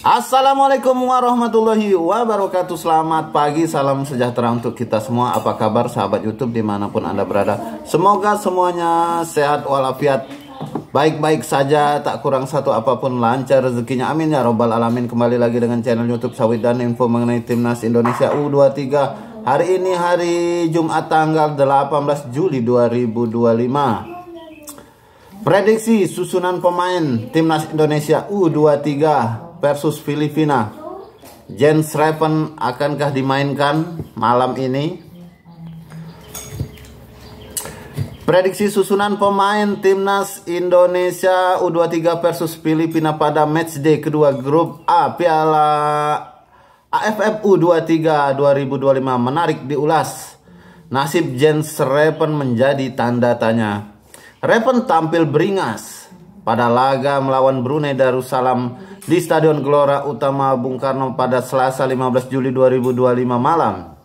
Assalamualaikum warahmatullahi wabarakatuh. Selamat pagi, salam sejahtera untuk kita semua. Apa kabar sahabat YouTube dimanapun Anda berada? Semoga semuanya sehat walafiat, baik-baik saja, tak kurang satu apapun, lancar rezekinya, amin ya robbal alamin. Kembali lagi dengan channel YouTube Sawit dan info mengenai Timnas Indonesia U23. Hari ini hari Jumat tanggal 18 Juli 2025. Prediksi susunan pemain Timnas Indonesia U23 versus Filipina. Jens Schreven akankah dimainkan malam ini? Prediksi susunan pemain Timnas Indonesia U23 versus Filipina pada matchday kedua grup A Piala AFF U23 2025 menarik diulas. Nasib Jens Schreven menjadi tanda tanya. Schreven tampil beringas pada laga melawan Brunei Darussalam di Stadion Gelora Utama Bung Karno pada Selasa 15 Juli 2025 malam.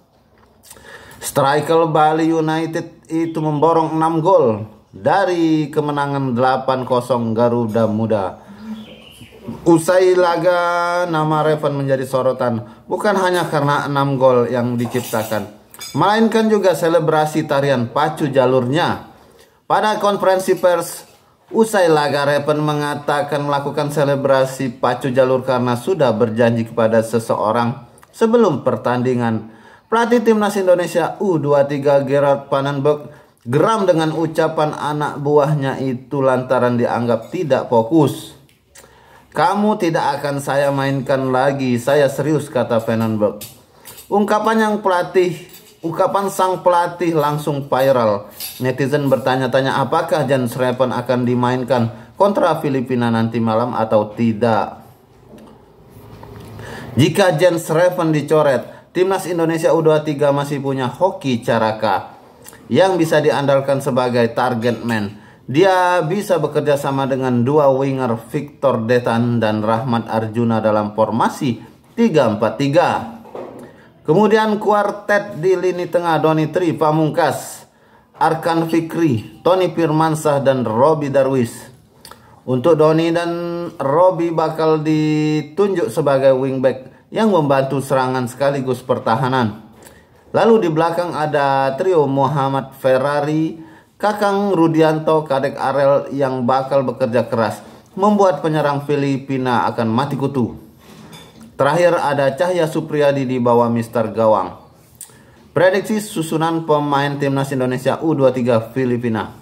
Striker Bali United itu memborong 6 gol dari kemenangan 8-0 Garuda Muda. Usai laga, nama Schreven menjadi sorotan bukan hanya karena 6 gol yang diciptakan, melainkan juga selebrasi tarian pacu jalurnya. Pada konferensi pers usai laga, Schreven mengatakan melakukan selebrasi pacu jalur karena sudah berjanji kepada seseorang sebelum pertandingan. Pelatih Timnas Indonesia U23 Gerard Pannenberg geram dengan ucapan anak buahnya itu lantaran dianggap tidak fokus. "Kamu tidak akan saya mainkan lagi, saya serius," kata Pannenberg. Ungkapan sang pelatih langsung viral. Netizen bertanya-tanya apakah Jens Schreven akan dimainkan kontra Filipina nanti malam atau tidak. Jika Jens Schreven dicoret, Timnas Indonesia U23 masih punya Hoki Caraka yang bisa diandalkan sebagai target man. Dia bisa bekerja sama dengan dua winger Victor Detan dan Rahmat Arjuna dalam formasi 3-4-3. Kemudian kuartet di lini tengah Doni Tri Pamungkas, Arkan Fikri, Tony Firmansyah, dan Robby Darwish. Untuk Doni dan Robby bakal ditunjuk sebagai wingback yang membantu serangan sekaligus pertahanan. Lalu di belakang ada trio Muhammad Ferrari, Kakang Rudianto, Kadek Arel yang bakal bekerja keras membuat penyerang Filipina akan mati kutu. Terakhir ada Cahya Supriyadi di bawah Mister Gawang. Prediksi susunan pemain Timnas Indonesia U23 Filipina.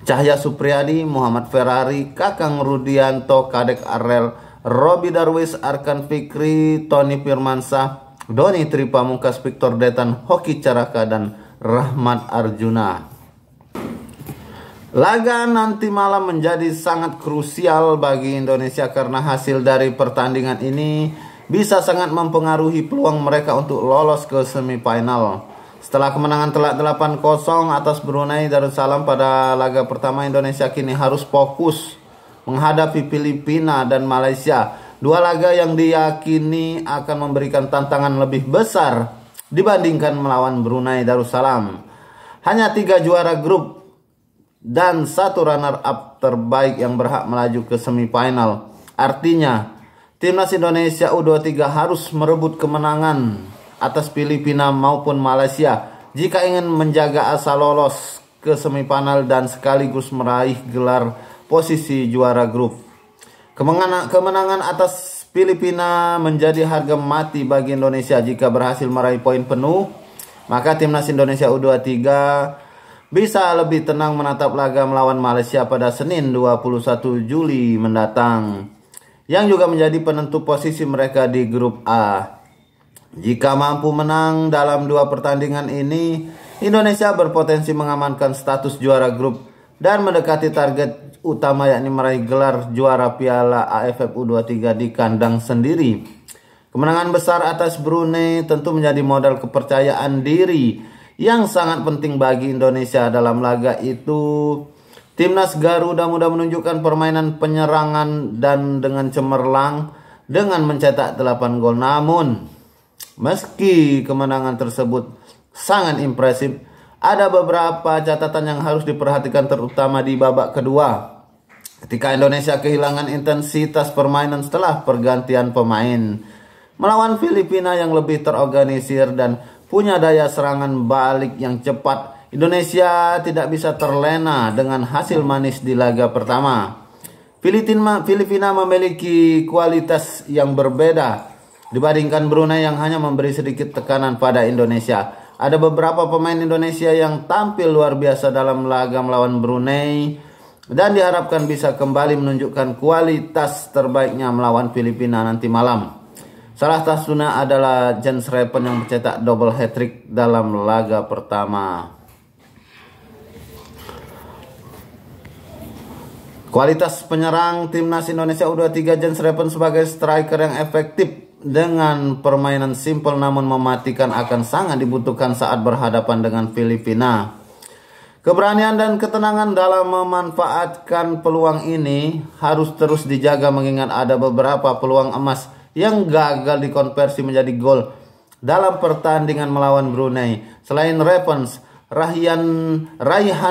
Cahya Supriyadi, Muhammad Ferrari, Kakang Rudianto, Kadek Arel, Robby Darwish, Arkan Fikri, Tony Firmansyah, Doni Tri Pamungkas, Victor Detan, Hoki Caraka, dan Rahmat Arjuna. Laga nanti malam menjadi sangat krusial bagi Indonesia karena hasil dari pertandingan ini bisa sangat mempengaruhi peluang mereka untuk lolos ke semifinal. Setelah kemenangan telak 8-0 atas Brunei Darussalam pada laga pertama, Indonesia kini harus fokus menghadapi Filipina dan Malaysia. Dua laga yang diyakini akan memberikan tantangan lebih besar dibandingkan melawan Brunei Darussalam. Hanya 3 juara grup dan 1 runner-up terbaik yang berhak melaju ke semifinal. Artinya, Timnas Indonesia U23 harus merebut kemenangan atas Filipina maupun Malaysia jika ingin menjaga asa lolos ke semifinal dan sekaligus meraih gelar posisi juara grup. Kemenangan atas Filipina menjadi harga mati bagi Indonesia. Jika berhasil meraih poin penuh, maka Timnas Indonesia U23 bisa lebih tenang menatap laga melawan Malaysia pada Senin 21 Juli mendatang, yang juga menjadi penentu posisi mereka di grup A. Jika mampu menang dalam 2 pertandingan ini, Indonesia berpotensi mengamankan status juara grup dan mendekati target utama, yakni meraih gelar juara Piala AFF U23 di kandang sendiri. Kemenangan besar atas Brunei tentu menjadi modal kepercayaan diri yang sangat penting bagi Indonesia. Dalam laga itu, Timnas Garuda Muda menunjukkan permainan penyerangan dan dengan cemerlang dengan mencetak 8 gol. Namun, meski kemenangan tersebut sangat impresif, ada beberapa catatan yang harus diperhatikan terutama di babak kedua. ketika Indonesia kehilangan intensitas permainan setelah pergantian pemain. Melawan Filipina yang lebih terorganisir dan punya daya serangan balik yang cepat, Indonesia tidak bisa terlena dengan hasil manis di laga pertama. Filipina memiliki kualitas yang berbeda dibandingkan Brunei yang hanya memberi sedikit tekanan pada Indonesia. Ada beberapa pemain Indonesia yang tampil luar biasa dalam laga melawan Brunei dan diharapkan bisa kembali menunjukkan kualitas terbaiknya melawan Filipina nanti malam. Salah satunya adalah Jens Repen yang mencetak double hat-trick dalam laga pertama. Kualitas penyerang timnas Indonesia U23 Jens Repen sebagai striker yang efektif dengan permainan simpel namun mematikan akan sangat dibutuhkan saat berhadapan dengan Filipina. Keberanian dan ketenangan dalam memanfaatkan peluang ini harus terus dijaga mengingat ada beberapa peluang emas yang gagal dikonversi menjadi gol dalam pertandingan melawan Brunei. Selain Repens, Raihan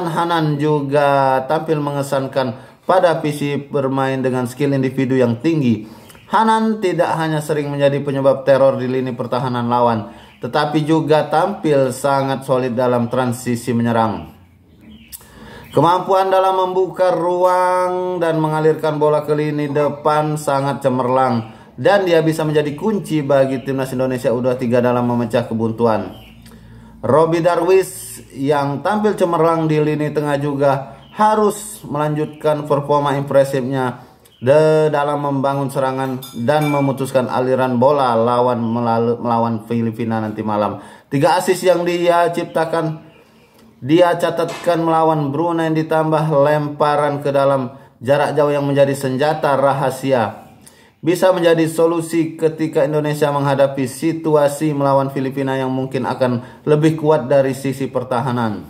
Hanan juga tampil mengesankan pada visi bermain dengan skill individu yang tinggi. Hanan tidak hanya sering menjadi penyebab teror di lini pertahanan lawan, tetapi juga tampil sangat solid dalam transisi menyerang. Kemampuan dalam membuka ruang dan mengalirkan bola ke lini depan sangat cemerlang, dan dia bisa menjadi kunci bagi timnas Indonesia U23 dalam memecah kebuntuan. Robbie Darwish yang tampil cemerlang di lini tengah juga harus melanjutkan performa impresifnya dalam membangun serangan dan memutuskan aliran bola melawan Filipina nanti malam. 3 assist yang dia catatkan melawan Brunei ditambah lemparan ke dalam jarak jauh yang menjadi senjata rahasia bisa menjadi solusi ketika Indonesia menghadapi situasi melawan Filipina yang mungkin akan lebih kuat dari sisi pertahanan.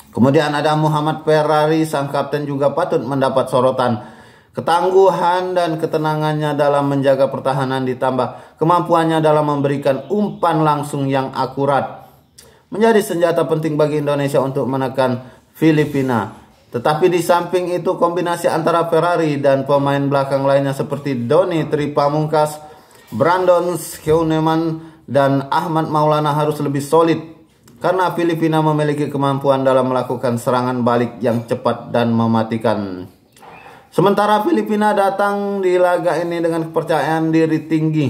Kemudian ada Muhammad Ferrari, sang kapten juga patut mendapat sorotan. Ketangguhan dan ketenangannya dalam menjaga pertahanan ditambah kemampuannya dalam memberikan umpan langsung yang akurat menjadi senjata penting bagi Indonesia untuk menekan Filipina. Tetapi di samping itu kombinasi antara Ferrari dan pemain belakang lainnya seperti Doni Tripamungkas, Brandon Scheuneman, dan Ahmad Maulana harus lebih solid karena Filipina memiliki kemampuan dalam melakukan serangan balik yang cepat dan mematikan. Sementara Filipina datang di laga ini dengan kepercayaan diri tinggi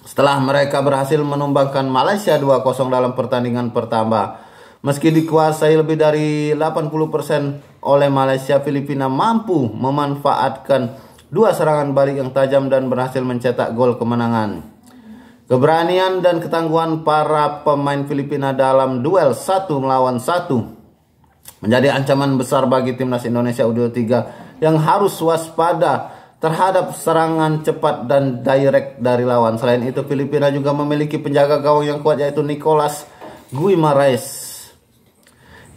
setelah mereka berhasil menumbangkan Malaysia 2-0 dalam pertandingan pertama. Meski dikuasai lebih dari 80% oleh Malaysia, Filipina mampu memanfaatkan 2 serangan balik yang tajam dan berhasil mencetak gol kemenangan. Keberanian dan ketangguhan para pemain Filipina dalam duel 1 melawan 1 menjadi ancaman besar bagi timnas Indonesia U23 yang harus waspada terhadap serangan cepat dan direct dari lawan. Selain itu, Filipina juga memiliki penjaga gawang yang kuat yaitu Nicolas Guimaraes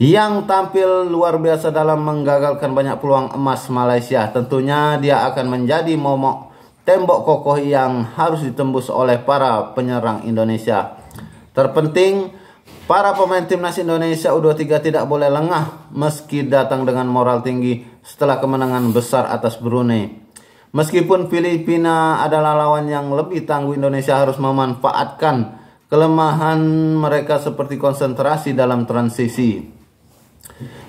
yang tampil luar biasa dalam menggagalkan banyak peluang emas Malaysia. Tentunya dia akan menjadi momok tembok kokoh yang harus ditembus oleh para penyerang Indonesia. Terpenting, para pemain timnas Indonesia U23 tidak boleh lengah meski datang dengan moral tinggi setelah kemenangan besar atas Brunei. Meskipun Filipina adalah lawan yang lebih tangguh, Indonesia harus memanfaatkan kelemahan mereka seperti konsentrasi dalam transisi.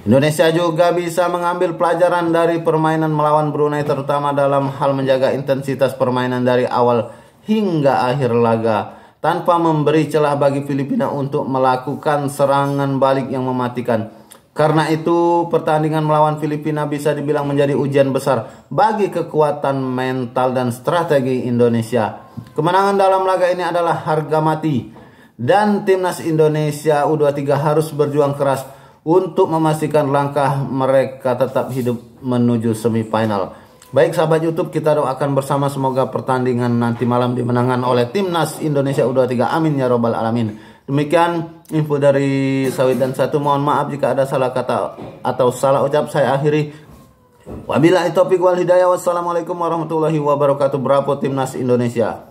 Indonesia juga bisa mengambil pelajaran dari permainan melawan Brunei, terutama dalam hal menjaga intensitas permainan dari awal hingga akhir laga tanpa memberi celah bagi Filipina untuk melakukan serangan balik yang mematikan. Karena itu, pertandingan melawan Filipina bisa dibilang menjadi ujian besar bagi kekuatan mental dan strategi Indonesia. Kemenangan dalam laga ini adalah harga mati, dan timnas Indonesia U23 harus berjuang keras untuk memastikan langkah mereka tetap hidup menuju semifinal. Baik sahabat YouTube, kita doakan bersama semoga pertandingan nanti malam dimenangkan oleh timnas Indonesia U23. Amin ya robbal alamin. Demikian info dari Sawit dan Satu. Mohon maaf jika ada salah kata atau salah ucap. Saya akhiri. Wabillahi taufiq wal hidayah. Wassalamualaikum warahmatullahi wabarakatuh. Bravo timnas Indonesia.